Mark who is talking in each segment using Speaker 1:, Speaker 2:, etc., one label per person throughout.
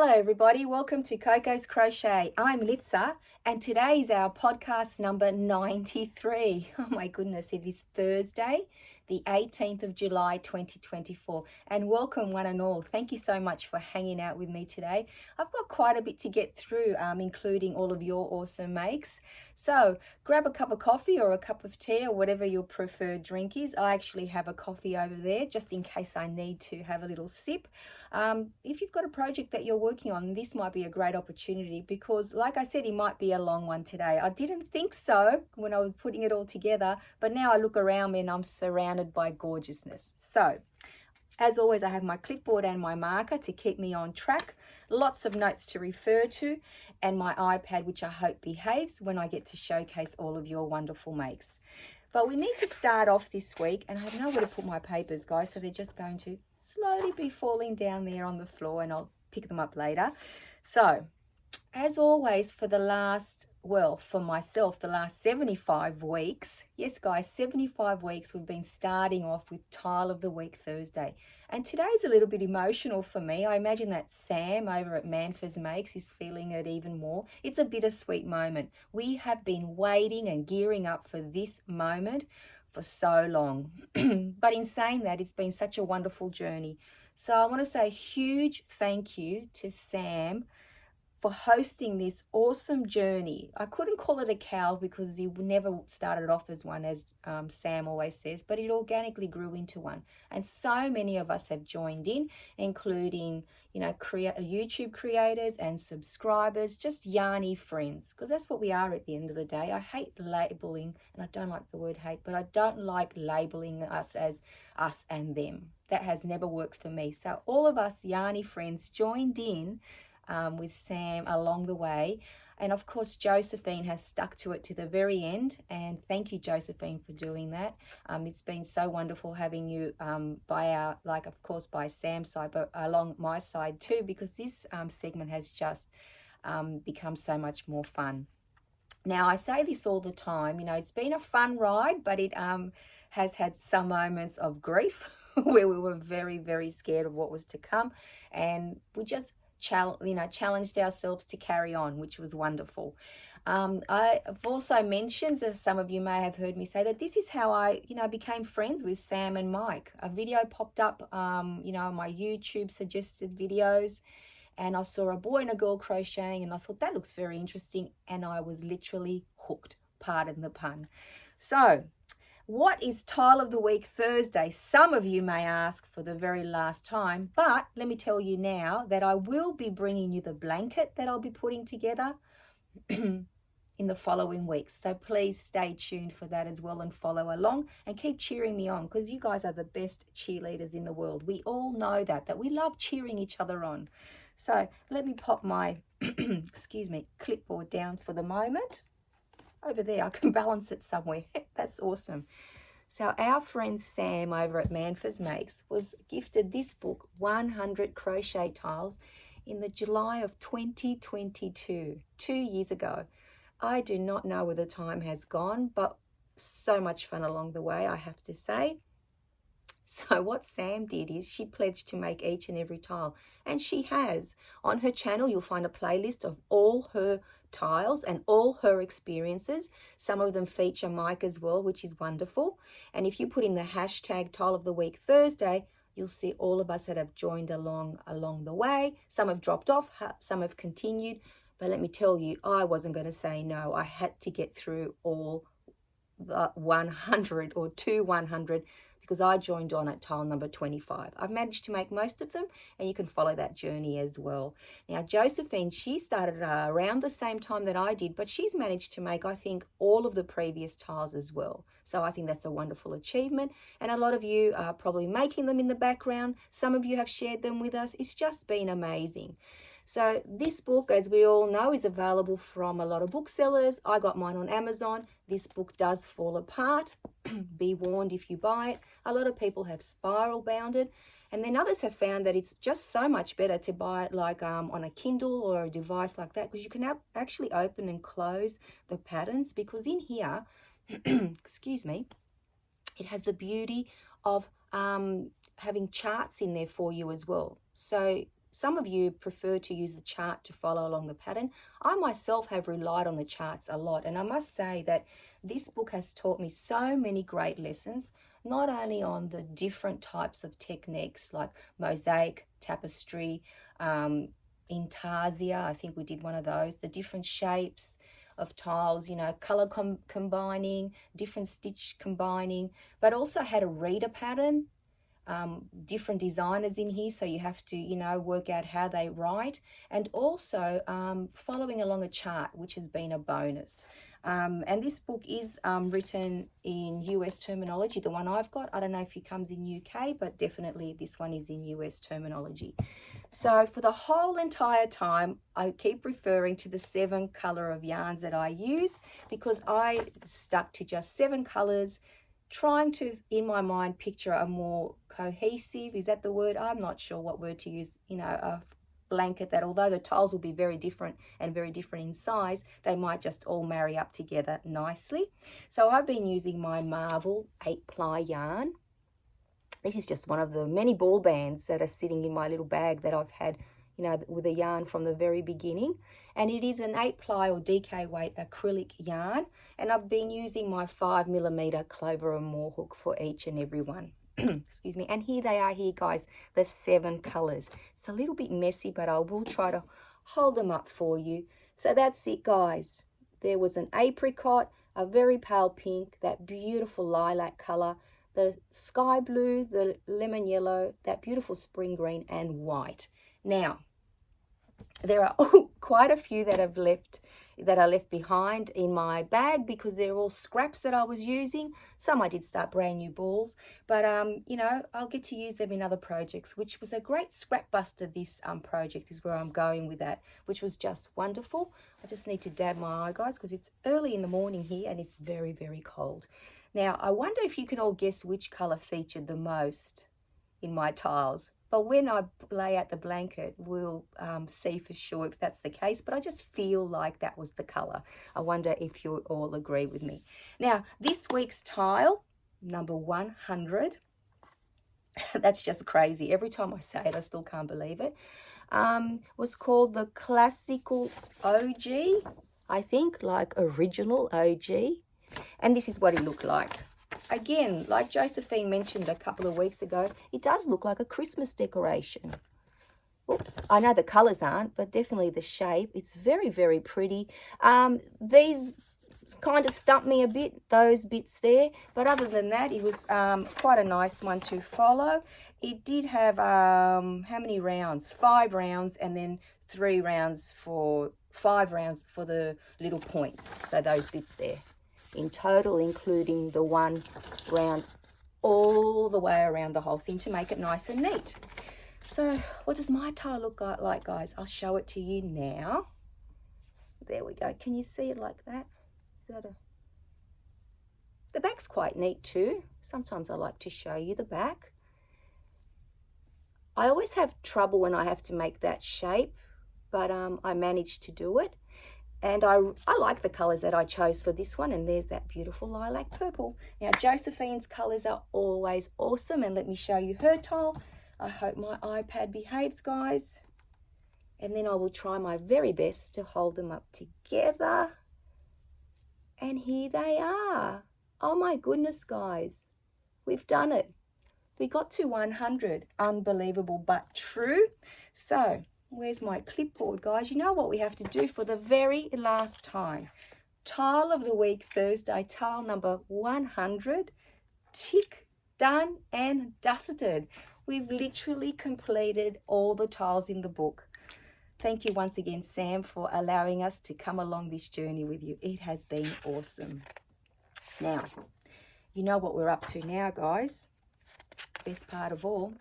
Speaker 1: Hello everybody, welcome to Coco's Crochet. I'm Litsa and today is our podcast number 93. Oh my goodness, it is Thursday, the 18th of July 2024, and welcome one and all. Thank you so much for hanging out with me today. I've got quite a bit to get through, including all of your awesome makes. So grab a cup of coffee or a cup of tea or whatever your preferred drink is. I actually have a coffee over there just in case I need to have a little sip. If you've got a project that you're working on, this might be a great opportunity because, like I said, it might be a long one today. I didn't think so when I was putting it all together, but now I look around me and I'm surrounded by gorgeousness. So, as always, I have my clipboard and my marker to keep me on track, lots of notes to refer to, and my iPad, which I hope behaves when I get to showcase all of your wonderful makes. But we need to start off this week, and I have nowhere to put my papers, guys, so they're just going to slowly be falling down there on the floor, and I'll pick them up later. So, as always, for myself, the last 75 weeks, yes, guys, 75 weeks, we've been starting off with Tile of the Week Thursday. And today's a little bit emotional for me. I imagine that Sam over at Manfors Makes is feeling it even more. It's a bittersweet moment. We have been waiting and gearing up for this moment for so long. But in saying that, it's been such a wonderful journey. So I want to say a huge thank you to Sam for hosting this awesome journey. I couldn't call it a cow because he never started off as one, as Sam always says, but it organically grew into one. And so many of us have joined in, including, YouTube creators and subscribers, just yarny friends, because that's what we are at the end of the day. I hate labeling, and I don't like the word hate, but I don't like labeling us as us and them. That has never worked for me. So all of us yarny friends joined in with Sam along the way. And of course, Josephine has stuck to it to the very end. And thank you, Josephine, for doing that. It's been so wonderful having you by Sam's side, but along my side too, because this segment has just become so much more fun. Now, I say this all the time, it's been a fun ride, but it has had some moments of grief where we were very, very scared of what was to come. And we just challenged ourselves to carry on, which was wonderful. I've also mentioned, as some of you may have heard me say, that this is how I, became friends with Sam and Mike. A video popped up, on my YouTube suggested videos, and I saw a boy and a girl crocheting, and I thought that looks very interesting, and I was literally hooked, pardon the pun. So, what is Tile of the Week Thursday? Some of you may ask for the very last time, but let me tell you now that I will be bringing you the blanket that I'll be putting together in the following weeks. So please stay tuned for that as well and follow along and keep cheering me on, because you guys are the best cheerleaders in the world. We all know that we love cheering each other on. So let me pop my, clipboard down for the moment. Over there, I can balance it somewhere. That's awesome. So our friend Sam over at Manfors Makes was gifted this book, 100 Crochet Tiles, in the July of 2022, 2 years ago. I do not know where the time has gone, but so much fun along the way, I have to say. So what Sam did is she pledged to make each and every tile, and she has. On her channel, you'll find a playlist of all her tiles and all her experiences. Some of them feature Mike as well, which is wonderful. And if you put in the hashtag Tile of the Week Thursday, you'll see all of us that have joined along the way. Some have dropped off, some have continued. But let me tell you, I wasn't going to say no. I had to get through all the 100 or 100 because I joined on at tile number 25. I've managed to make most of them, and you can follow that journey as well. Now, Josephine, she started around the same time that I did, but she's managed to make, I think, all of the previous tiles as well. So I think that's a wonderful achievement, and a lot of you are probably making them in the background. Some of you have shared them with us. It's just been amazing. So this book, as we all know, is available from a lot of booksellers. I got mine on Amazon. This book does fall apart. Be warned if you buy it. A lot of people have spiral bound it, and then others have found that it's just so much better to buy it like on a Kindle or a device like that, because you can actually open and close the patterns, because in here, excuse me, it has the beauty of having charts in there for you as well. So some of you prefer to use the chart to follow along the pattern. I myself have relied on the charts a lot, and I must say that this book has taught me so many great lessons, not only on the different types of techniques like mosaic, tapestry, intarsia, I think we did one of those, the different shapes of tiles, you know, color combining, different stitch combining, but also how to read a pattern. Different designers in here, so you have to, you know, work out how they write, and also following along a chart, which has been a bonus. And this book is written in US terminology. The one I've got, I don't know if it comes in UK, but definitely this one is in US terminology. So for the whole entire time, I keep referring to the 7 color of yarns that I use, because I stuck to just 7 colors, trying to, in my mind, picture a more cohesive, is that the word? I'm not sure what word to use, you know, a blanket that, although the tiles will be very different and very different in size, they might just all marry up together nicely. So I've been using my Marvel 8-ply yarn. This is just one of the many ball bands that are sitting in my little bag that I've had, you know, with a yarn from the very beginning. And it is an 8-ply or DK weight acrylic yarn. And I've been using my 5mm Clover and More hook for each and every one. Excuse me. And here they are here, guys, the 7 colors. It's a little bit messy, but I will try to hold them up for you. So that's it, guys. There was an apricot, a very pale pink, that beautiful lilac color, the sky blue, the lemon yellow, that beautiful spring green, and white. Now, there are quite a few that are left behind in my bag, because they're all scraps that I was using. Some I did start brand new balls, but you know, I'll get to use them in other projects, which was a great scrap buster. This project is where I'm going with that, which was just wonderful. I just need to dab my eye, guys, because it's early in the morning here and it's very, very cold. Now, I wonder if you can all guess which color featured the most in my tiles. But when I lay out the blanket, we'll see for sure if that's the case. But I just feel like that was the color. I wonder if you all agree with me. Now, this week's tile, number 100, that's just crazy. Every time I say it, I still can't believe it, was called the Classical OG, I think, like original OG. And this is what it looked like. Again, like Josephine mentioned a couple of weeks ago, it does look like a Christmas decoration. Oops, I know the colours aren't, but definitely the shape. It's very, very pretty. These kind of stumped me a bit, those bits there. But other than that, it was quite a nice one to follow. It did have, how many rounds? 5 rounds, and then 5 rounds for the little points. So those bits there. In total, including the 1 round all the way around the whole thing to make it nice and neat. So what does my tile look like, guys? I'll show it to you now. There we go. Can you see it like that? Is that the back's quite neat too. Sometimes I like to show you the back. I always have trouble when I have to make that shape, but I managed to do it. And I like the colours that I chose for this one. And there's that beautiful lilac purple. Now, Josephine's colours are always awesome. And let me show you her tile. I hope my iPad behaves, guys. And then I will try my very best to hold them up together. And here they are. Oh my goodness, guys. We've done it. We got to 100. Unbelievable, but true. So, where's my clipboard, guys? You know what we have to do for the very last time. Tile of the week, Thursday, tile number 100. Tick, done and dusted. We've literally completed all the tiles in the book. Thank you once again, Sam, for allowing us to come along this journey with you. It has been awesome. Now, you know what we're up to now, guys. Best part of all,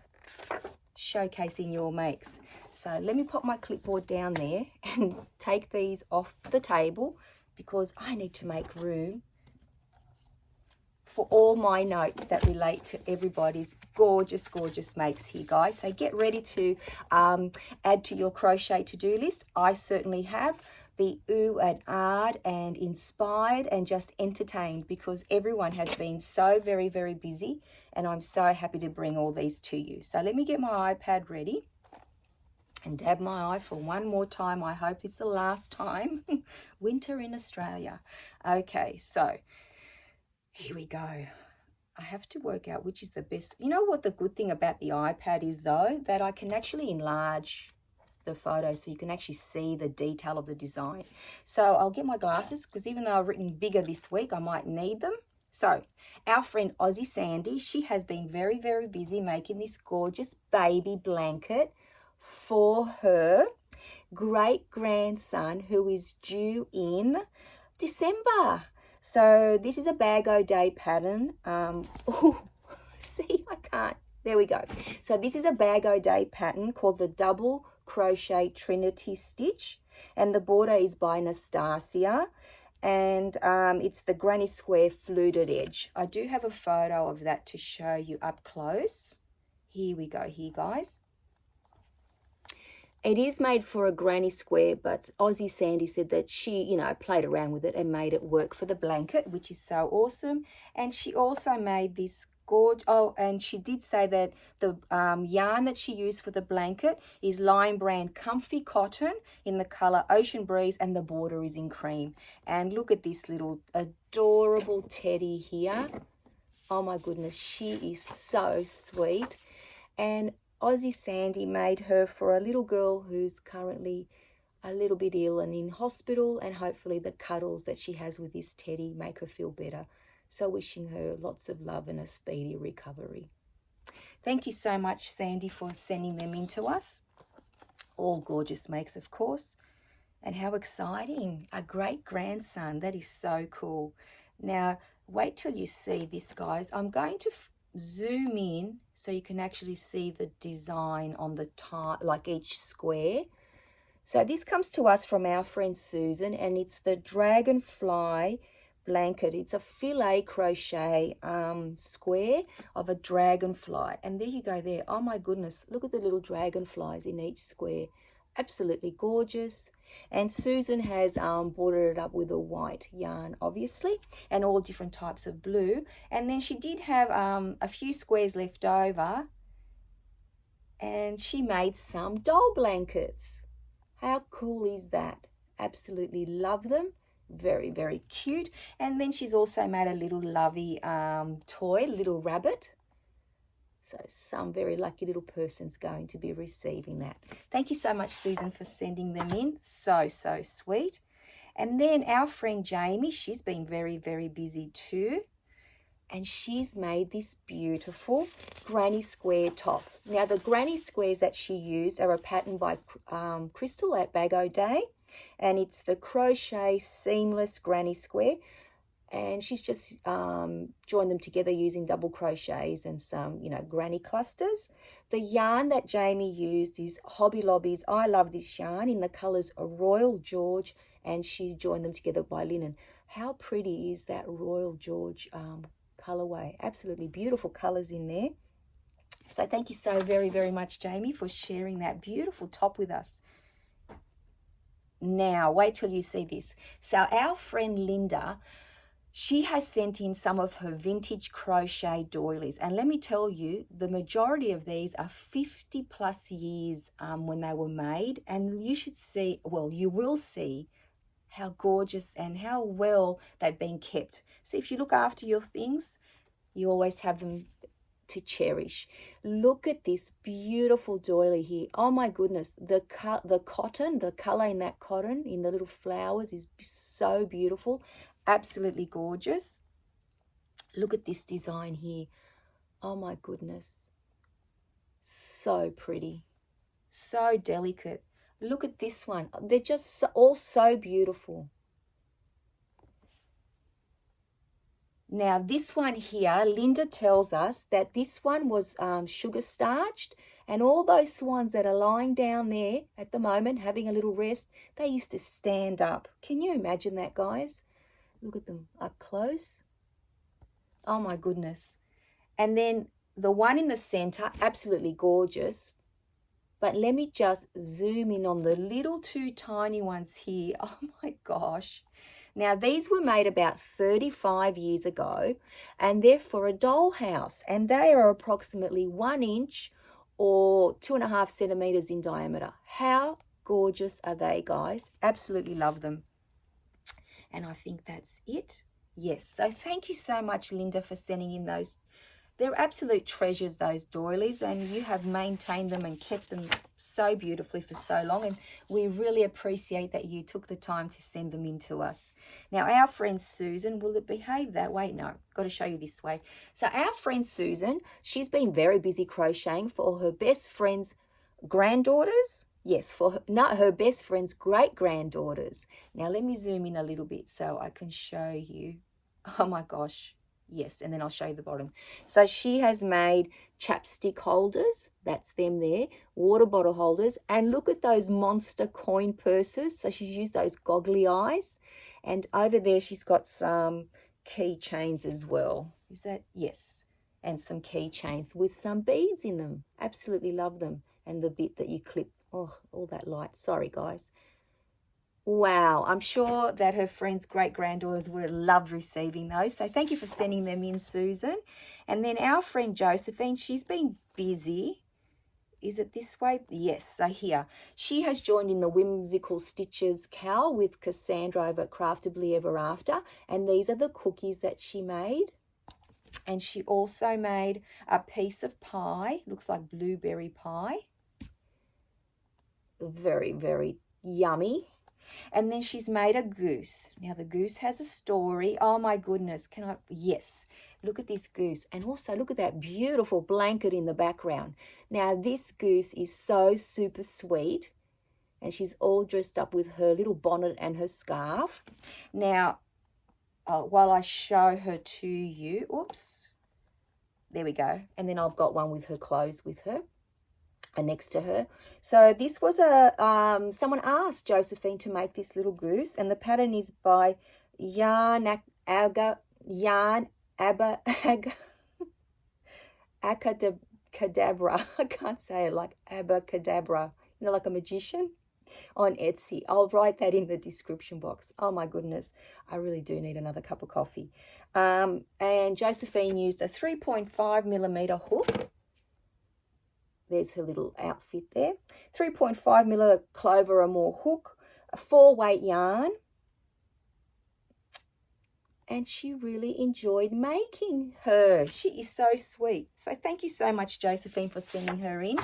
Speaker 1: showcasing your makes. So let me pop my clipboard down there and take these off the table, because I need to make room for all my notes that relate to everybody's gorgeous, gorgeous makes here, guys. So get ready to add to your crochet to-do list. I certainly have. Be ooh and ah'd and inspired and just entertained, because everyone has been so very, very busy, and I'm so happy to bring all these to you. So let me get my iPad ready. and dab my eye for one more time. I hope it's the last time. Winter in Australia. Okay, so here we go. I have to work out which is the best. You know what the good thing about the iPad is though? That I can actually enlarge the photo so you can actually see the detail of the design. So I'll get my glasses because even though I've written bigger this week, I might need them. So our friend Aussie Sandy, she has been very, very busy making this gorgeous baby blanket for her great-grandson who is due in December. So this is a Bag-O-Day pattern. Oh, see, I can't. There we go. So this is a Bag-O-Day pattern called the Double Crochet Trinity Stitch. And the border is by Nastasia. And it's the granny square fluted edge. I do have a photo of that to show you up close. Here we go here, guys. It is made for a granny square, but Aussie Sandy said that she, you know, played around with it and made it work for the blanket, which is so awesome. And she also made this gorgeous, oh, and she did say that the yarn that she used for the blanket is Lion Brand Comfy Cotton in the color Ocean Breeze, and the border is in cream. And look at this little adorable teddy here. Oh my goodness, she is so sweet. And Aussie Sandy made her for a little girl who's currently a little bit ill and in hospital, and hopefully the cuddles that she has with this teddy make her feel better. So wishing her lots of love and a speedy recovery. Thank you so much, Sandy, for sending them in to us. All gorgeous makes, of course. And how exciting, a great-grandson. That is so cool. Now, wait till you see this, guys. I'm going to zoom in so you can actually see the design on the top, like each square. So this comes to us from our friend Susan, and it's the Dragonfly blanket. It's a filet crochet square of a dragonfly. And there you go there. Oh my goodness, look at the little dragonflies in each square. Absolutely gorgeous. And Susan has bordered it up with a white yarn, obviously, and all different types of blue. And then she did have a few squares left over, and she made some doll blankets. How cool is that? Absolutely love them. Very, very cute. And then she's also made a little lovey toy, little rabbit. So some very lucky little person's going to be receiving that. Thank you so much, Susan, for sending them in. So, so sweet. And then our friend Jamie, she's been very, very busy too. And she's made this beautiful granny square top. Now, the granny squares that she used are a pattern by Crystal at Bag-O-Day. And it's the Crochet Seamless Granny Square. And she's just joined them together using double crochets and some, you know, granny clusters. The yarn that Jamie used is Hobby Lobby's I Love This Yarn in the colours Royal George, and she joined them together by linen. How pretty is that Royal George colourway? Absolutely beautiful colours in there. So thank you so very, very much, Jamie, for sharing that beautiful top with us. Now, wait till you see this. So our friend Linda, she has sent in some of her vintage crochet doilies. And let me tell you, the majority of these are 50 plus years when they were made. And you should see, well, you will see how gorgeous and how well they've been kept. So if you look after your things, you always have them to cherish. Look at this beautiful doily here. Oh my goodness, the cotton, the color in that cotton, in the little flowers is so beautiful. Absolutely gorgeous. Look at this design here. Oh my goodness. So pretty. So delicate. Look at this one. They're just all so beautiful. Now this one here, Linda tells us that this one was sugar starched, and all those swans that are lying down there at the moment having a little rest, they used to stand up. Can you imagine that, guys? Look at them up close. Oh my goodness. And then the one in the center, absolutely gorgeous. But let me just zoom in on the little two tiny ones here. Oh my gosh. Now, these were made about 35 years ago, and they're for a dollhouse, and they are approximately 1 inch or 2.5 centimeters in diameter. How gorgeous are they, guys? Absolutely love them. And I think that's it. Yes, so thank you so much, Linda, for sending in those. They're absolute treasures, those doilies, and you have maintained them and kept them so beautifully for so long, and we really appreciate that you took the time to send them in to us. Now, our friend Susan, will it behave that way? No, got to show you this way. So our friend Susan, she's been very busy crocheting for her best friend's granddaughters. Yes, for her, not her best friend's great-granddaughters. Now, let me zoom in a little bit so I can show you. Oh my gosh. Yes, and then I'll show you the bottom. So she has made chapstick holders. That's them there. Water bottle holders. And look at those monster coin purses. So she's used those goggly eyes. And over there she's got some keychains as well. Is that? Yes. And some keychains with some beads in them. Absolutely love them. And the bit that you clip. Oh, all that light. Sorry, guys. Wow, I'm sure that her friends' great-granddaughters would have loved receiving those. So thank you for sending them in, Susan. And then our friend Josephine, she's been busy. Is it this way? Yes, so here. She has joined in the Whimsical Stitches cowl with Cassandra over at Craftably Ever After. And these are the cookies that she made. And she also made a piece of pie. Looks like blueberry pie. Very, very yummy. And then she's made a goose. Now the goose has a story. Oh my goodness, can I? Yes, look at this goose. And also look at that beautiful blanket in the background. Now this goose is so super sweet. And she's all dressed up with her little bonnet and her scarf. Now, while I show her to you, oops, there we go. And then I've got one with her clothes with her. And next to her. So this was someone asked Josephine to make this little goose, and the pattern is by Acadabra. I can't say it, like Abacadabra, you know, like a magician, on Etsy. I'll write that in the description box. Oh my goodness, I really do need another cup of coffee. And Josephine used a 3.5 millimeter hook. There's her little outfit there. 3.5 millimeter clover or more hook, a 4-weight yarn. And she really enjoyed making her. She is so sweet. So thank you so much, Josephine, for sending her in.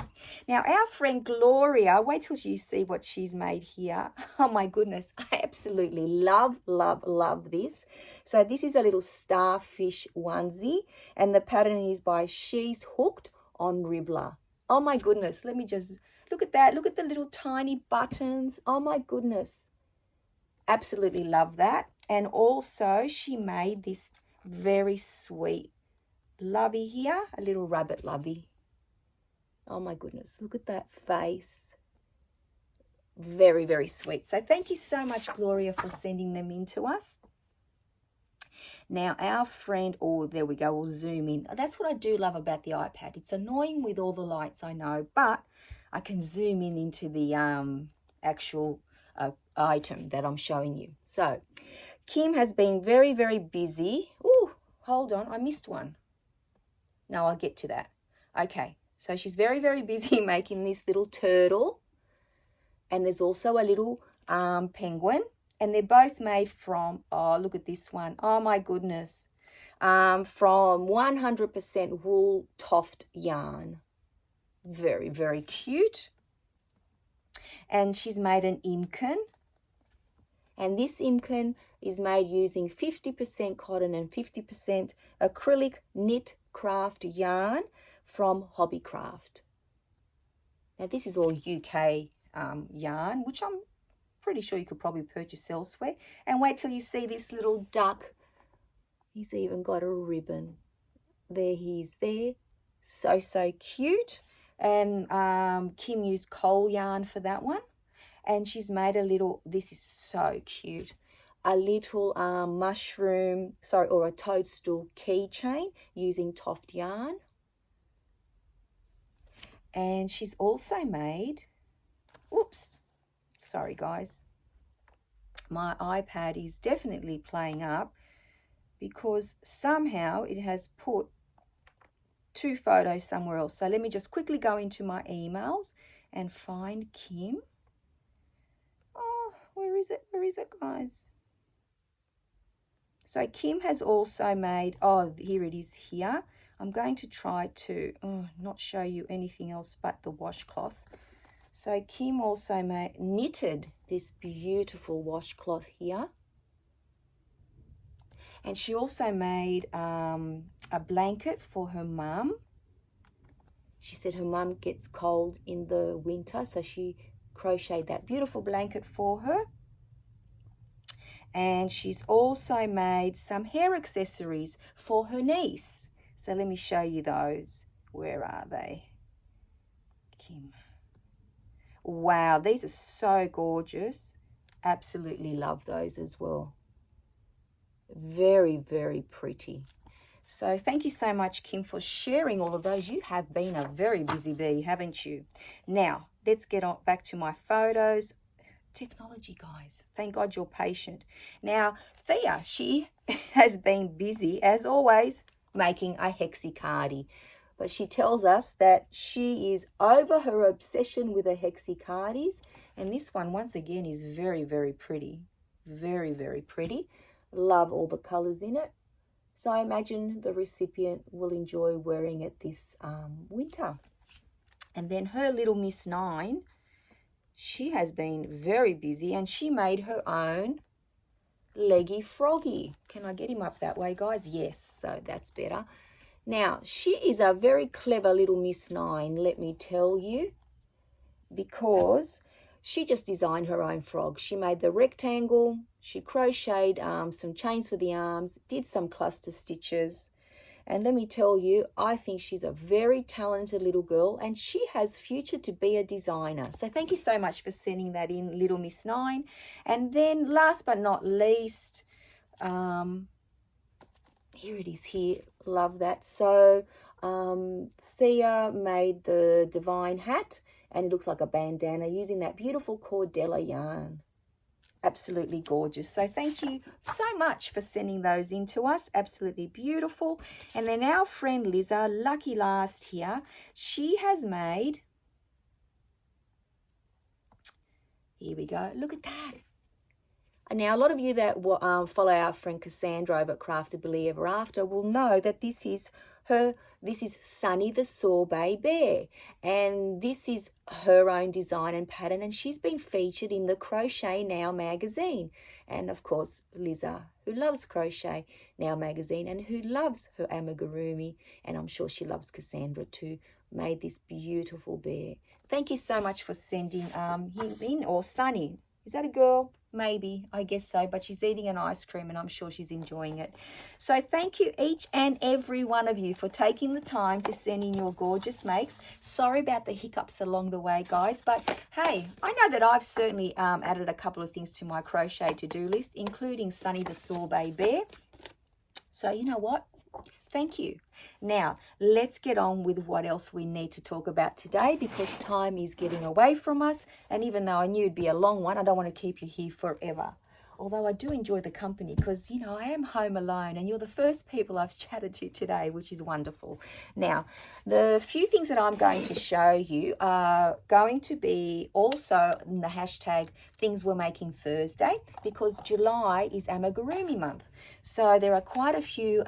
Speaker 1: Now, our friend Gloria, wait till you see what she's made here. Oh my goodness, I absolutely love, love, love this. So this is a little starfish onesie, and the pattern is by She's Hooked on Ribbler. Oh my goodness, let me just look at that. Look at the little tiny buttons. Oh my goodness. Absolutely love that. And also she made this very sweet lovey here, a little rabbit lovey. Oh my goodness, look at that face. Very, very sweet. So thank you so much, Gloria, for sending them in to us. Now, our friend, oh, there we go, we'll zoom in. That's what I do love about the iPad. It's annoying with all the lights, I know, but I can zoom in into the actual item that I'm showing you. So, Kim has been very, very busy. Oh, hold on, I missed one. No, I'll get to that. Okay, so she's very, very busy making this little turtle. And there's also a little penguin. And they're both made from, oh, look at this one. Oh, my goodness. From 100% wool toft yarn. Very, very cute. And she's made an imkin. And this imkin is made using 50% cotton and 50% acrylic knit craft yarn from Hobbycraft. Now, this is all UK yarn, which I'm pretty sure you could probably purchase elsewhere. And wait till you see this little duck. He's even got a ribbon. There he is there. So, so cute. And Kim used coal yarn for that one. And she's made a little, this is so cute, a little mushroom, sorry, or a toadstool keychain using toft yarn. And she's also made, oops, sorry guys, my iPad is definitely playing up because somehow it has put 2 photos somewhere else. So let me just quickly go into my emails and find Kim. Oh, where is it? Where is it, guys? So Kim has also made, oh, here it is here. I'm going to try to not show you anything else but the washcloth. So Kim also knitted this beautiful washcloth here. And she also made a blanket for her mum. She said her mum gets cold in the winter, so she crocheted that beautiful blanket for her. And she's also made some hair accessories for her niece. So let me show you those. Where are they? Kim. Wow, these are so gorgeous. Absolutely love those as well. Very, very pretty. So thank you so much, Kim, for sharing all of those. You have been a very busy bee, haven't you? Now, let's get on back to my photos. Technology, guys. Thank God you're patient. Now, Thea, she has been busy, as always, making a hexicardie. But she tells us that she is over her obsession with her hexicardies. And this one, once again, is very, very pretty. Very, very pretty. Love all the colors in it. So I imagine the recipient will enjoy wearing it this winter. And then her little Miss 9, she has been very busy and she made her own leggy froggy. Can I get him up that way, guys? Yes, so that's better. Now, she is a very clever little Miss 9, let me tell you, because she just designed her own frog. She made the rectangle, she crocheted some chains for the arms, did some cluster stitches. And let me tell you, I think she's a very talented little girl and she has future to be a designer. So thank you so much for sending that in, little Miss 9. And then last but not least, here it is here. Love that. So Thea made the divine hat and it looks like a bandana using that beautiful Cordella yarn. Absolutely gorgeous. So thank you so much for sending those in to us. Absolutely beautiful. And then our friend Liza, lucky last here, she has made, here we go, look at that. And now a lot of you that follow our friend Cassandra over at Craftably Ever After will know that this is Sunny the Sorbet Bear, and this is her own design and pattern, and she's been featured in the Crochet Now magazine. And of course, Liza, who loves Crochet Now magazine and who loves her amigurumi, and I'm sure she loves Cassandra too, made this beautiful bear. Thank you so much for sending him in, or Sunny. Is that a girl? Maybe, I guess so, but she's eating an ice cream and I'm sure she's enjoying it. So thank you each and every one of you for taking the time to send in your gorgeous makes. Sorry about the hiccups along the way, guys, but hey, I know that I've certainly added a couple of things to my crochet to-do list, including Sunny the Sorbet Bear. So you know what? Thank you. Now, let's get on with what else we need to talk about today because time is getting away from us. And even though I knew it'd be a long one, I don't want to keep you here forever. Although I do enjoy the company because, you know, I am home alone and you're the first people I've chatted to today, which is wonderful. Now, the few things that I'm going to show you are going to be also in the hashtag Things We're Making Thursday because July is amigurumi month. So there are quite a few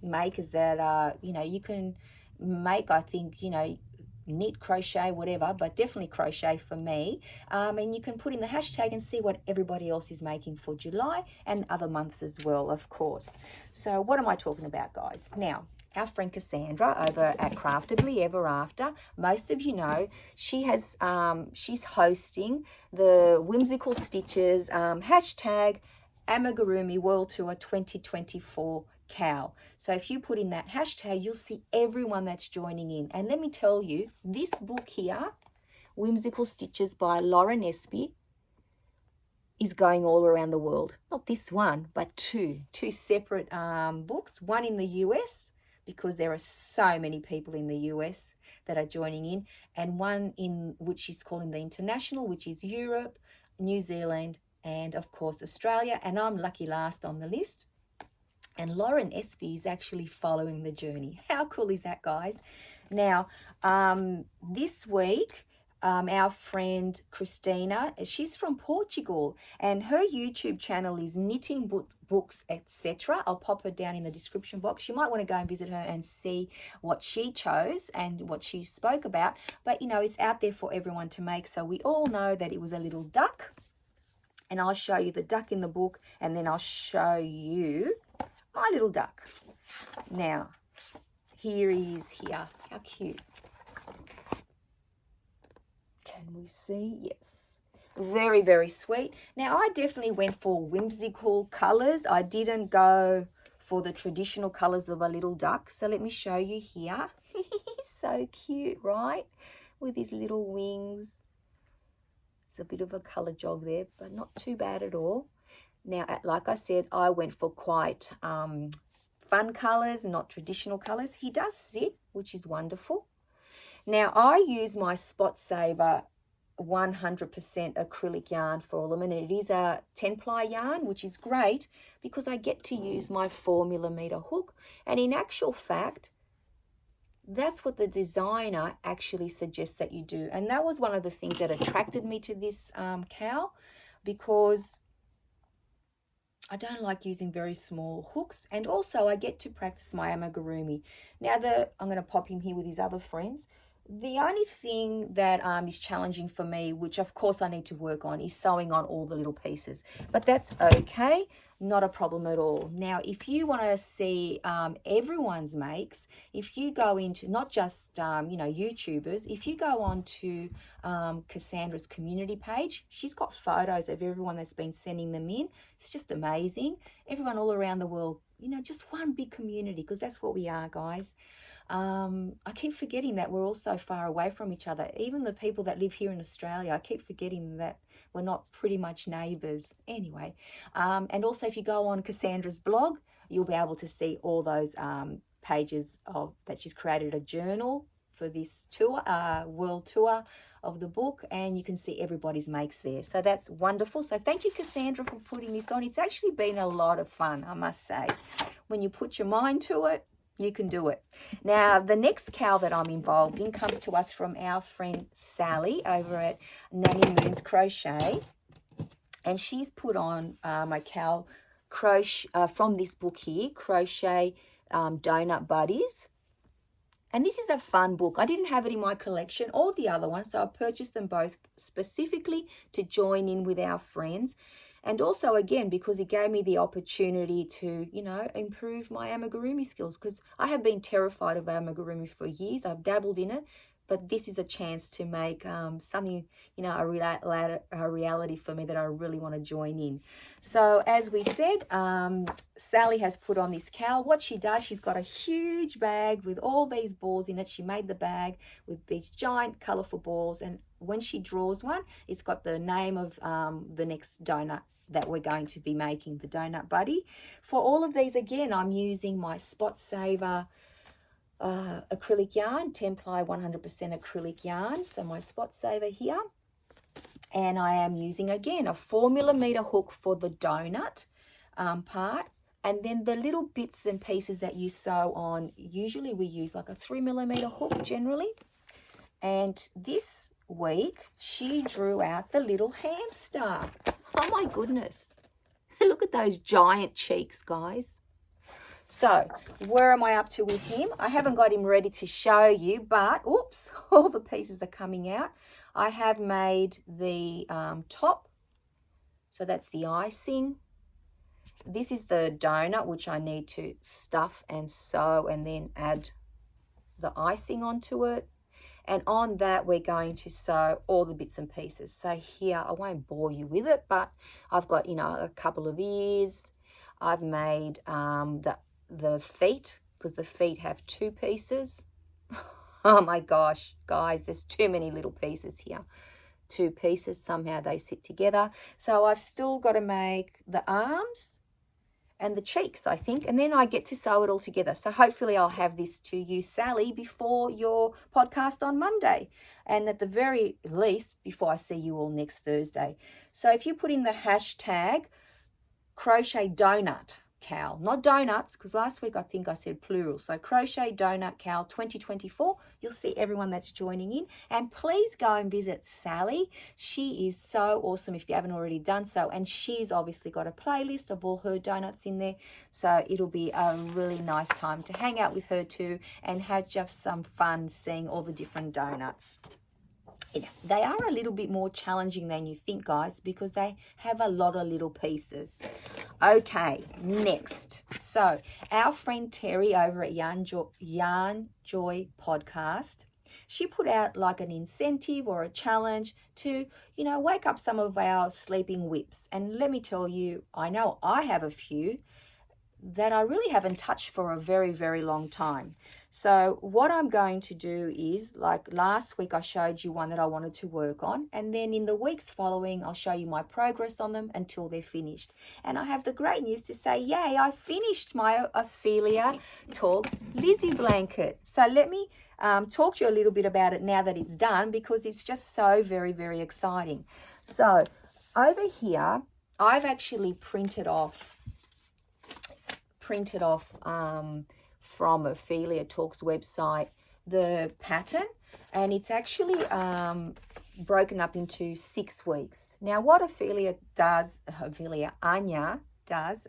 Speaker 1: makers that are, you know, you can make, I think, you know, knit, crochet, whatever, but definitely crochet for me. And you can put in the hashtag and see what everybody else is making for July and other months as well, of course. So what am I talking about, guys? Now, our friend Cassandra over at Craftably Ever After, most of you know, she has she's hosting the Whimsical Stitches hashtag Amigurumi World Tour 2024 Cal. So if you put in that hashtag, you'll see everyone that's joining in. And let me tell you, this book here, Whimsical Stitches by Lauren Espy, is going all around the world. Not this one, but two separate books. One in the US, because there are so many people in the US that are joining in, and one in which she's calling the International, which is Europe, New Zealand, and of course Australia, and I'm lucky last on the list. And Lauren Espy is actually following the journey. How cool is that, guys? Now, this week, our friend Christina, she's from Portugal, and her YouTube channel is Knitting Books, etc. I'll pop her down in the description box. You might want to go and visit her and see what she chose and what she spoke about. But, you know, it's out there for everyone to make. So we all know that it was a little duck. And I'll show you the duck in the book, and then I'll show you my little duck. Now, here he is here. How cute. Can we see? Yes. Very, very sweet. Now, I definitely went for whimsical colors. I didn't go for the traditional colors of a little duck. So let me show you here. He's so cute, right? With his little wings. It's a bit of a color jog there, but not too bad at all. Now, like I said, I went for quite fun colors, not traditional colors. He does sit, which is wonderful. Now, I use my Spot Saver 100% acrylic yarn for all of them, and it is a 10-ply yarn, which is great because I get to use my 4mm hook. And in actual fact, that's what the designer actually suggests that you do. And that was one of the things that attracted me to this cowl, because I don't like using very small hooks, and also I get to practice my amigurumi. Now, I'm going to pop him here with his other friends. The only thing that is challenging for me, which of course I need to work on, is sewing on all the little pieces. But that's okay, not a problem at all. Now, if you want to see everyone's makes, if you go into not just YouTubers, if you go on to Cassandra's community page, she's got photos of everyone that's been sending them in. It's just amazing. Everyone all around the world, just one big community, because that's what we are, guys. I keep forgetting that we're all so far away from each other. Even the people that live here in Australia, I keep forgetting that we're not pretty much neighbours. Anyway, and also if you go on Cassandra's blog, you'll be able to see all those pages that she's created a journal for this tour, world tour of the book, and you can see everybody's makes there. So that's wonderful. So thank you, Cassandra, for putting this on. It's actually been a lot of fun, I must say. When you put your mind to it, you can do it. Now, the next cowl that I'm involved in comes to us from our friend Sally over at Nanny Moon's Crochet. And she's put on my cowl crochet from this book here, Crochet Donut Buddies. And this is a fun book. I didn't have it in my collection or the other one, so I purchased them both specifically to join in with our friends. And also, again, because it gave me the opportunity to, improve my amigurumi skills, because I have been terrified of amigurumi for years. I've dabbled in it, but this is a chance to make something, a reality for me that I really want to join in. So as we said, Sally has put on this cowl. What she does, she's got a huge bag with all these balls in it. She made the bag with these giant colourful balls, and when she draws one, it's got the name of the next donut that we're going to be making, the Donut Buddy. For all of these, again, I'm using my Spot Saver acrylic yarn, 10-ply 100% acrylic yarn. So my Spot Saver here. And I am using, again, a 4mm hook for the donut part. And then the little bits and pieces that you sew on, usually we use like a 3mm hook generally. And this week, she drew out the little hamster. Oh my goodness. Look at those giant cheeks, guys. So, where am I up to with him? I haven't got him ready to show you, but, oops, all the pieces are coming out. I have made the top, so that's the icing. This is the donut, which I need to stuff and sew and then add the icing onto it. And on that, we're going to sew all the bits and pieces. So here, I won't bore you with it, but I've got, a couple of ears. I've made the feet, because the feet have 2 pieces. Oh my gosh, guys, there's too many little pieces here. 2 pieces, somehow they sit together. So I've still got to make the arms and the cheeks, I think, and then I get to sew it all together. So hopefully I'll have this to you, Sally, before your podcast on Monday, and at the very least before I see you all next Thursday. So if you put in the hashtag crochet donut, cowl, not donuts, because last week I think I said plural. So Crochet Donut Cowl 2024. You'll see everyone that's joining in. And please go and visit Sally. She is so awesome if you haven't already done so. And she's obviously got a playlist of all her donuts in there. So it'll be a really nice time to hang out with her too and have just some fun seeing all the different donuts. They are a little bit more challenging than you think, guys, because they have a lot of little pieces. Okay, next. So our friend Terry over at Yarn Joy Podcast, she put out like an incentive or a challenge to, wake up some of our sleeping whips. And let me tell you, I know I have a few that I really haven't touched for a very, very long time. So what I'm going to do is, like last week I showed you one that I wanted to work on, and then in the weeks following I'll show you my progress on them until they're finished. And I have the great news to say, yay, I finished my Ophelia Talks Lizzie blanket. So let me talk to you a little bit about it now that it's done, because it's just so very, very exciting. So over here I've actually printed off from Ophelia Talks website the pattern, and it's actually broken up into 6 weeks. Now what Anya does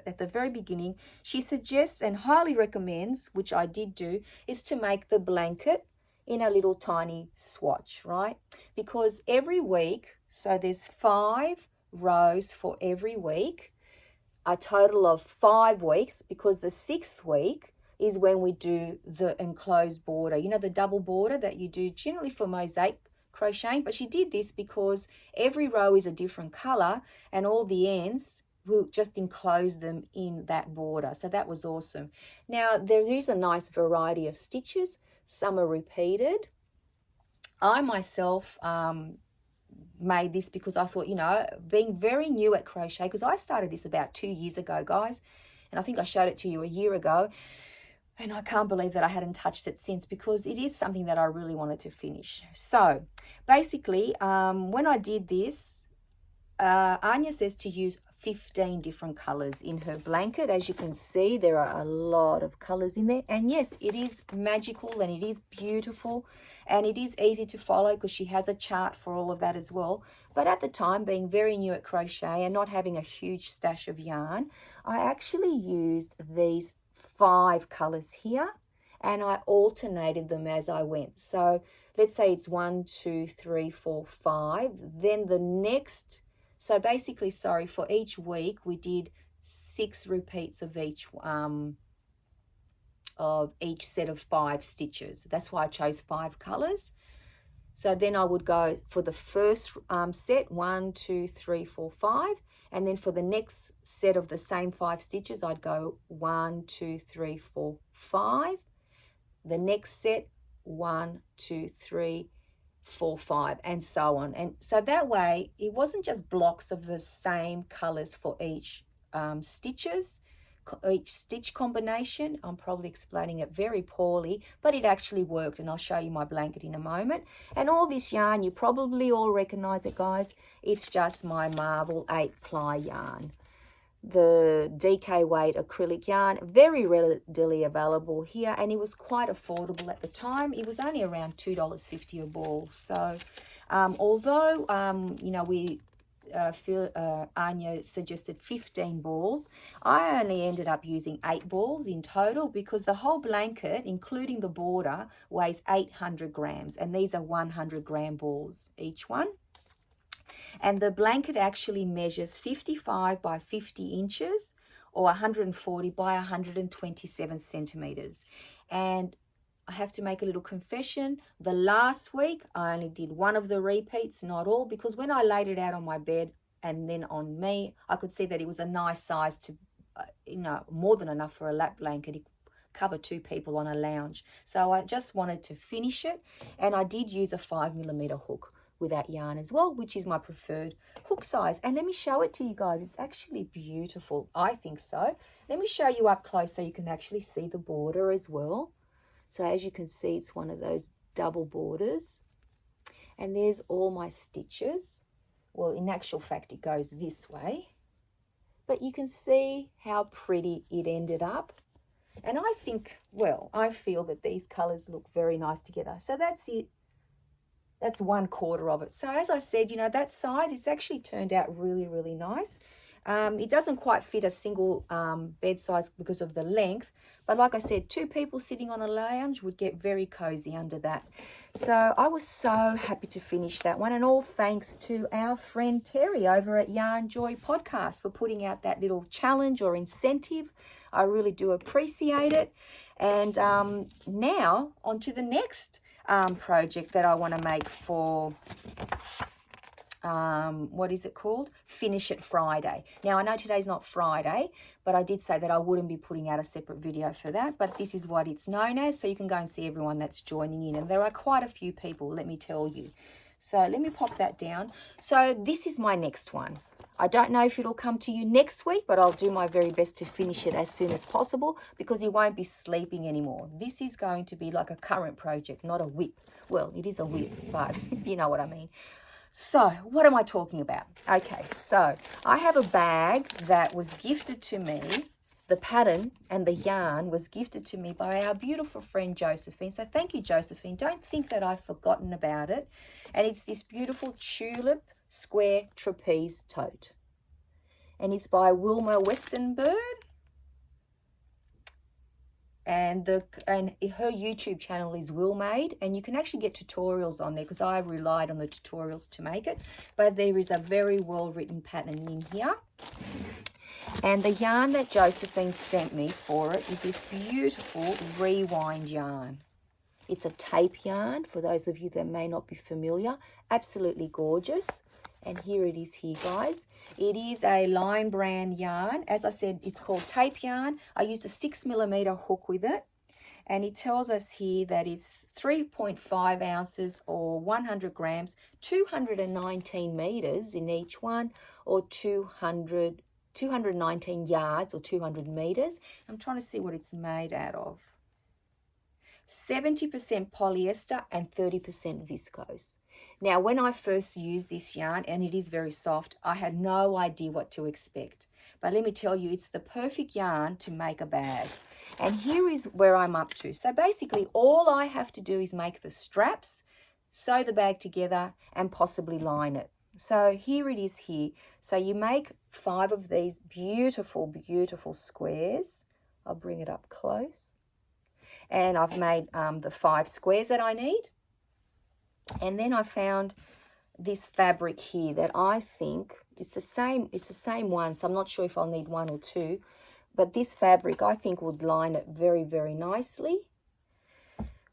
Speaker 1: at the very beginning, she suggests and highly recommends, which I did do, is to make the blanket in a little tiny swatch, right? Because every week, so there's 5 rows for every week, a total of 5 weeks, because the 6th week is when we do the enclosed border, the double border that you do generally for mosaic crocheting. But she did this because every row is a different color and all the ends will just enclose them in that border. So that was awesome. Now there is a nice variety of stitches. Some are repeated. I myself made this because I thought, being very new at crochet, because I started this about 2 years ago, guys, and I think I showed it to you a year ago, and I can't believe that I hadn't touched it since, because it is something that I really wanted to finish. So basically, when I did this, Anya says to use 15 different colors in her blanket. As you can see, there are a lot of colors in there, and yes, it is magical and it is beautiful and it is easy to follow because she has a chart for all of that as well. But at the time, being very new at crochet and not having a huge stash of yarn, I actually used these 5 colors here and I alternated them as I went. So let's say it's 1, 2, 3, 4, 5. Then the next, so basically, for each week we did 6 repeats of each set of 5 stitches. That's why I chose 5 colors. So then I would go for the first set, 1, 2, 3, 4, 5. And then for the next set of the same 5 stitches, I'd go 1, 2, 3, 4, 5. The next set, 1, 2, 3, 4, 5, and so on. And so that way, it wasn't just blocks of the same colors for each each stitch combination. I'm probably explaining it very poorly, but it actually worked, and I'll show you my blanket in a moment. And all this yarn, you probably all recognize it, guys. It's just my Marvel 8-ply yarn. The DK weight acrylic yarn, very readily available here, and it was quite affordable at the time. It was only around $2.50 a ball. So although Anya suggested 15 balls, I only ended up using 8 balls in total, because the whole blanket, including the border, weighs 800 grams, and these are 100-gram balls each one. And the blanket actually measures 55 by 50 inches or 140 by 127 centimeters. And I have to make a little confession. The last week, I only did 1 of the repeats, not all, because when I laid it out on my bed and then on me, I could see that it was a nice size to, more than enough for a lap blanket. It covered 2 people on a lounge. So I just wanted to finish it, and I did use a 5mm hook with that yarn as well, which is my preferred hook size. And let me show it to you guys. It's actually beautiful. I think so. Let me show you up close so you can actually see the border as well. So as you can see, it's one of those double borders. And there's all my stitches. Well, in actual fact, it goes this way. but you can see how pretty it ended up. And I think, well, I feel that these colors look very nice together. So that's it. That's 1/4 of it. So as I said, you know, that size, it's actually turned out really, really nice. It doesn't quite fit a single bed size because of the length. But like I said, 2 people sitting on a lounge would get very cozy under that. So I was so happy to finish that one. And all thanks to our friend Terry over at Yarn Joy Podcast for putting out that little challenge or incentive. I really do appreciate it. And now on to the next project that I want to make for what is it called? Finish It Friday. Now I know today's not Friday, but I did say that I wouldn't be putting out a separate video for that, but this is what it's known as, so you can go and see everyone that's joining in, and there are quite a few people, let me tell you. So let me pop that down. So this is my next one. I don't know if it'll come to you next week, but I'll do my very best to finish it as soon as possible because you won't be sleeping anymore. This is going to be like a current project, not a whip. Well, it is a whip, but you know what I mean. So what am I talking about? Okay, so I have a bag that was gifted to me. The pattern and the yarn was gifted to me by our beautiful friend Josephine. So thank you, Josephine. Don't think that I've forgotten about it. And it's this beautiful tulip square trapeze tote. And it's by Wilma Westenberg. And her YouTube channel is Wilmade, and you can actually get tutorials on there because I relied on the tutorials to make it. But there is a very well written pattern in here. And the yarn that Josephine sent me for it is this beautiful rewind yarn. It's a tape yarn, for those of you that may not be familiar. Absolutely gorgeous. And here it is here, guys. It is a line brand yarn. As I said, it's called tape yarn. I used a 6mm hook with it. And it tells us here that it's 3.5 ounces or 100 grams, 219 meters in each one, or 219 yards or 200 meters. I'm trying to see what it's made out of. 70% polyester and 30% viscose. Now, when I first used this yarn, and it is very soft, I had no idea what to expect. But let me tell you, it's the perfect yarn to make a bag. And here is where I'm up to. So basically, all I have to do is make the straps, sew the bag together, and possibly line it. So here it is here. So you make 5 of these beautiful, beautiful squares. I'll bring it up close. And I've made the 5 squares that I need. And then I found this fabric here that I think it's the same one, so I'm not sure if I'll need 1 or 2, but this fabric I think would line it very, very nicely,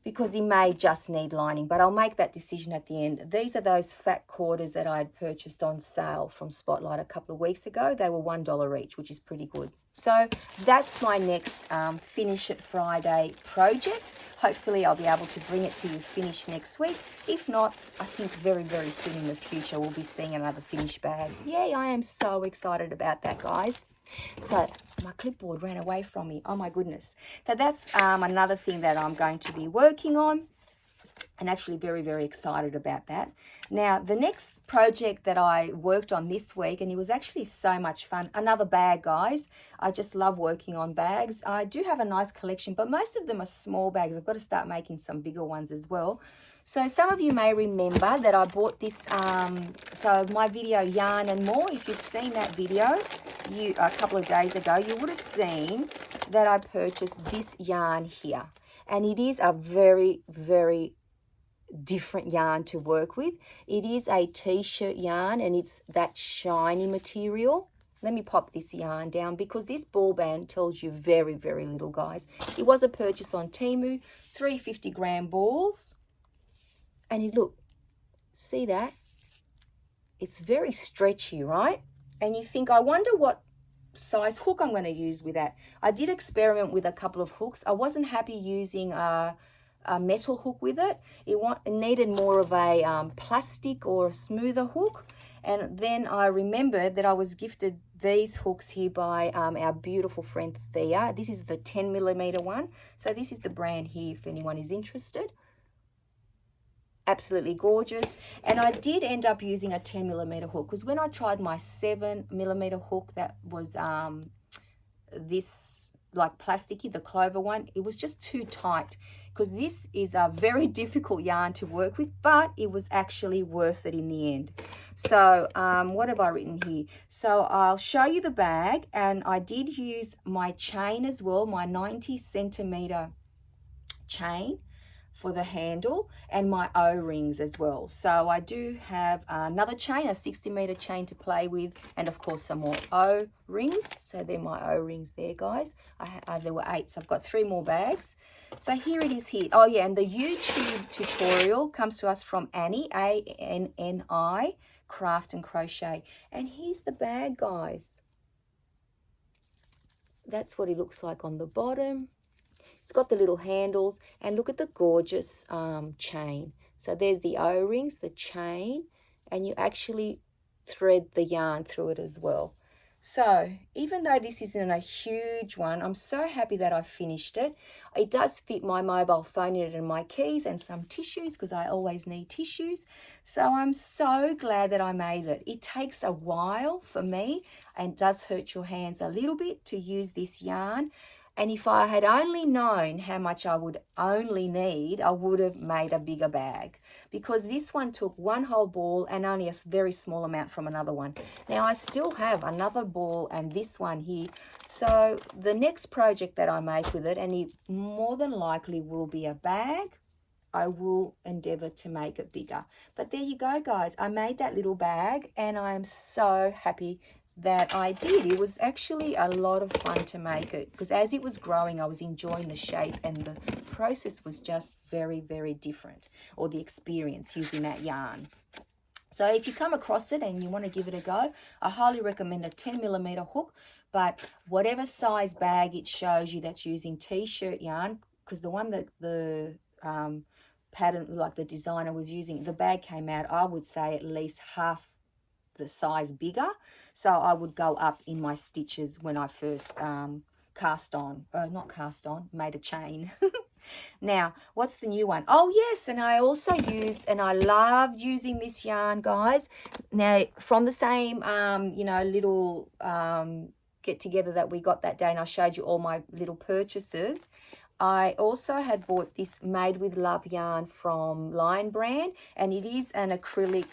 Speaker 1: because it may just need lining, but I'll make that decision at the end. These are those fat quarters that I had purchased on sale from Spotlight a couple of weeks ago. They were $1 each, which is pretty good. So that's my next Finish It Friday project. Hopefully I'll be able to bring it to you finished next week. If not, I think very, very soon in the future we'll be seeing another finished bag. Yay, I am so excited about that, guys. So my clipboard ran away from me. Oh my goodness. So that's another thing that I'm going to be working on. And actually very, very excited about that. Now, the next project that I worked on this week, and it was actually so much fun, another bag, guys. I just love working on bags. I do have a nice collection, but most of them are small bags. I've got to start making some bigger ones as well. So some of you may remember that I bought this, so my video, Yarn and More, if you've seen that video a couple of days ago, you would have seen that I purchased this yarn here. And it is a very, very different yarn to work with. It is a t-shirt yarn, and it's that shiny material. Let me pop this yarn down because this ball band tells you very, very little, guys. It was a purchase on Temu, 350 gram balls. And look, see that? It's very stretchy, right? And you think, I wonder what size hook I'm going to use with that. I did experiment with a couple of hooks. I wasn't happy using a metal hook with it. It needed more of a plastic or a smoother hook. And then I remembered that I was gifted these hooks here by our beautiful friend Thea. This is the 10mm one. So this is the brand here if anyone is interested. absolutely gorgeous. And I did end up using a 10mm hook, because when I tried my 7mm hook that was this like plasticky, the clover one, it was just too tight, because this is a very difficult yarn to work with, but it was actually worth it in the end. So what have I written here? So I'll show you the bag, and I did use my chain as well, my 90cm chain for the handle, and my O-rings as well. So I do have another chain, a 60-meter chain to play with, and of course some more O-rings. So they're my O-rings there, guys. There were 8, so I've got 3 more bags. So here it is here. Oh yeah, and the YouTube tutorial comes to us from Annie, A-N-N-I, Craft and Crochet. And here's the bag, guys. That's what it looks like on the bottom. It's got the little handles, and look at the gorgeous chain. So there's the O-rings, the chain, and you actually thread the yarn through it as well. So even though this isn't a huge one, I'm so happy that I finished it. It does fit my mobile phone in it and my keys and some tissues, because I always need tissues. So I'm so glad that I made it. It takes a while for me, and does hurt your hands a little bit to use this yarn. And if I had only known how much I would only need, I would have made a bigger bag, because this one took 1 whole ball and only a very small amount from another one. Now I still have another ball and this one here. So the next project that I make with it, and it more than likely will be a bag, I will endeavor to make it bigger. But there you go, guys. I made that little bag, and I am so happy that I did. It was actually a lot of fun to make it, because as it was growing, I was enjoying the shape, and the process was just very, very different, or the experience using that yarn. So if you come across it and you want to give it a go, I highly recommend a 10mm hook, but whatever size bag it shows you that's using t-shirt yarn, because the one that the pattern, like the designer was using, the bag came out, I would say at least half the size bigger. So I would go up in my stitches when I first made a chain. Now, what's the new one? Oh yes, and I also used, and I loved using this yarn, guys. Now, from the same little get together that we got that day, and I showed you all my little purchases, I also had bought this Made with Love yarn from Lion Brand, and it is an acrylic,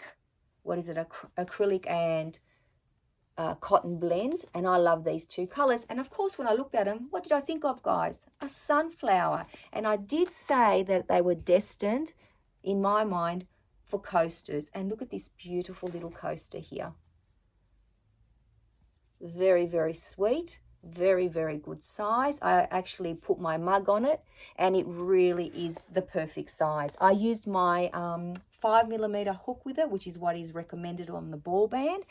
Speaker 1: acrylic and cotton blend, and I love these 2 colors. And of course, when I looked at them, what did I think of, guys? A sunflower. And I did say that they were destined, in my mind, for coasters. And look at this beautiful little coaster here. Very, very sweet. Very, very good size. I actually put my mug on it, and it really is the perfect size. I used my 5mm hook with it, which is what is recommended on the ball band,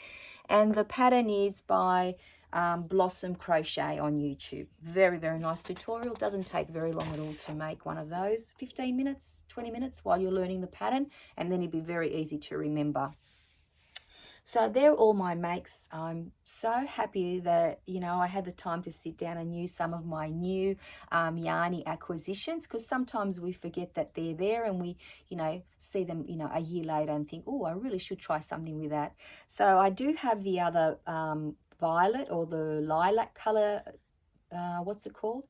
Speaker 1: and the pattern is by Blossom Crochet on YouTube. Very, very nice tutorial. Doesn't take very long at all to make one of those. 15 minutes, 20 minutes while you're learning the pattern, and then it'd be very easy to remember. So they're all my makes. I'm so happy that, I had the time to sit down and use some of my new yarny acquisitions, because sometimes we forget that they're there, and we, see them, a year later and think, oh, I really should try something with that. So I do have the other violet, or the lilac color, what's it called?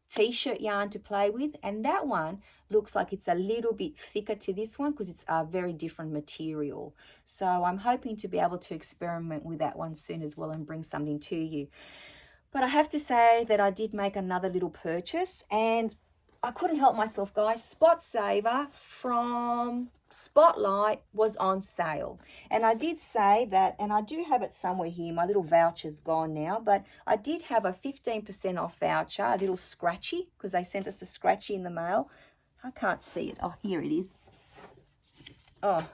Speaker 1: T-shirt yarn to play with, and that one looks like it's a little bit thicker to this one, because it's a very different material. So I'm hoping to be able to experiment with that one soon as well, and bring something to you. But I have to say that I did make another little purchase, and I couldn't help myself, guys. Spot Saver from Spotlight was on sale, and I did say that, and I do have it somewhere here, my little voucher's gone now, but I did have a 15% off voucher, a little scratchy, because they sent us a scratchy in the mail. I can't see it. Oh, here it is. Oh,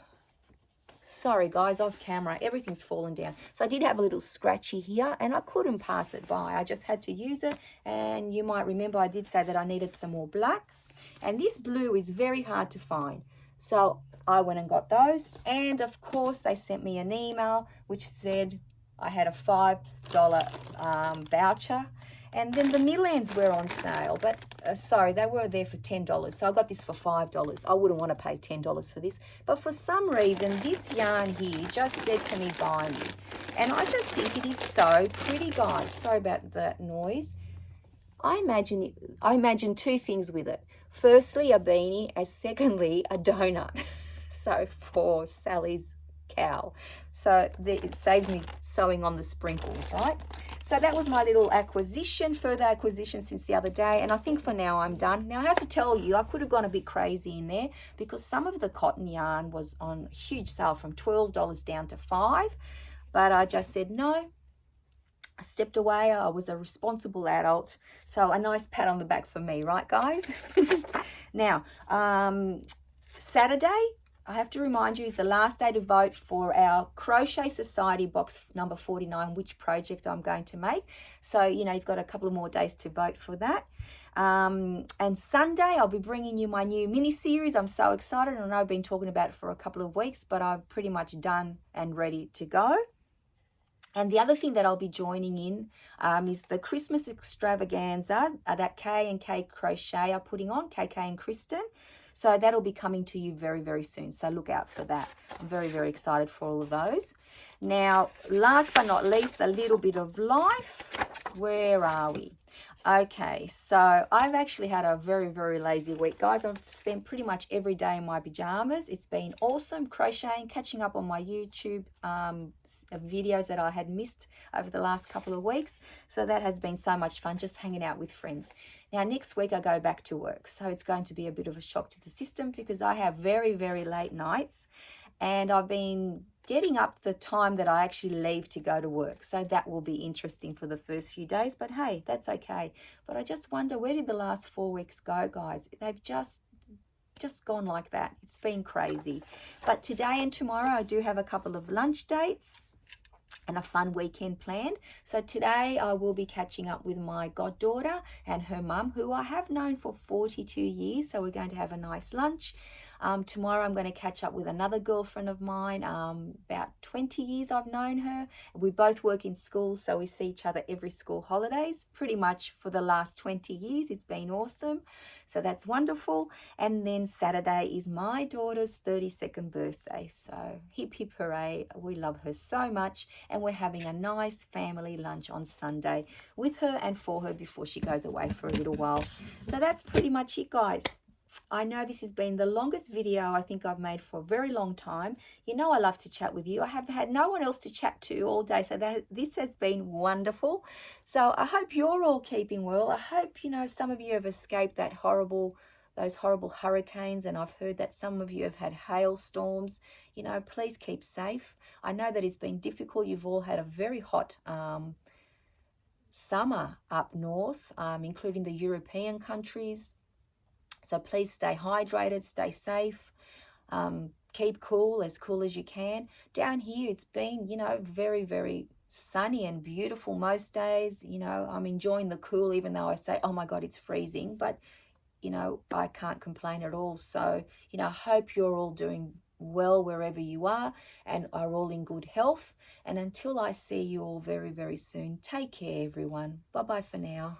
Speaker 1: sorry guys, off camera, everything's fallen down. So I did have a little scratchy here, and I couldn't pass it by. I just had to use it. And you might remember I did say that I needed some more black, and this blue is very hard to find. So I went and got those, and of course they sent me an email which said I had a $5 voucher, And then the Millans were on sale, but sorry, they were there for $10. So I got this for $5. I wouldn't want to pay $10 for this. But for some reason, this yarn here just said to me, buy me. And I just think it is so pretty, guys. Sorry about that noise. I imagine two things with it. Firstly, a beanie, and secondly, a donut. So for Sally's cow. So it saves me sewing on the sprinkles, right? So that was my little acquisition, further acquisition since the other day. And I think for now I'm done. Now I have to tell you, I could have gone a bit crazy in there because some of the cotton yarn was on huge sale from $12 down to $5. But I just said no. I stepped away. I was a responsible adult. So a nice pat on the back for me, right, guys? Now, Saturday, I have to remind you, is the last day to vote for our Crochet Society box number 49, which project I'm going to make. So, you know, you've got a couple of more days to vote for that. And Sunday, I'll be bringing you my new mini-series. I'm so excited. I know I've been talking about it for a couple of weeks, but I'm pretty much done and ready to go. And the other thing that I'll be joining in is the Christmas extravaganza that Kay and Kay Crochet are putting on, KK and Kristen. So that'll be coming to you very, very soon. So look out for that. I'm very, very excited for all of those. Now, last but not least, a little bit of life. Where are we? Okay, so I've actually had a very, very lazy week, guys. I've spent pretty much every day in my pajamas. It's been awesome crocheting, catching up on my YouTube videos that I had missed over the last couple of weeks. So that has been so much fun, just hanging out with friends. Now, next week I go back to work. So it's going to be a bit of a shock to the system because I have very, very late nights. And I've been getting up the time that I actually leave to go to work. So that will be interesting for the first few days. But hey, that's okay. But I just wonder, where did the last 4 weeks go, guys? They've just gone like that. It's been crazy. But today and tomorrow I do have a couple of lunch dates and a fun weekend planned. So today I will be catching up with my goddaughter and her mum, who I have known for 42 years. So we're going to have a nice lunch. Tomorrow I'm going to catch up with another girlfriend of mine. About 20 years I've known her. We both work in schools, so we see each other every school holidays. Pretty much for the last 20 years. It's been awesome. So that's wonderful. And then Saturday is my daughter's 32nd birthday. So hip hip hooray. We love her so much. And we're having a nice family lunch on Sunday with her and for her before she goes away for a little while. So that's pretty much it, guys. I know this has been the longest video I think I've made for a very long time. You know I love to chat with you. I have had no one else to chat to all day, so this has been wonderful. So I hope you're all keeping well. I hope, you know, some of you have escaped those horrible hurricanes, and I've heard that some of you have had hailstorms. You know, please keep safe. I know that it's been difficult. You've all had a very hot summer up north, including the European countries. So please stay hydrated, stay safe, keep cool as you can. Down here, it's been, you know, very, very sunny and beautiful most days. You know, I'm enjoying the cool, even though I say, oh my God, it's freezing. But, you know, I can't complain at all. So, you know, I hope you're all doing well wherever you are and are all in good health. And until I see you all very, very soon, take care, everyone. Bye-bye for now.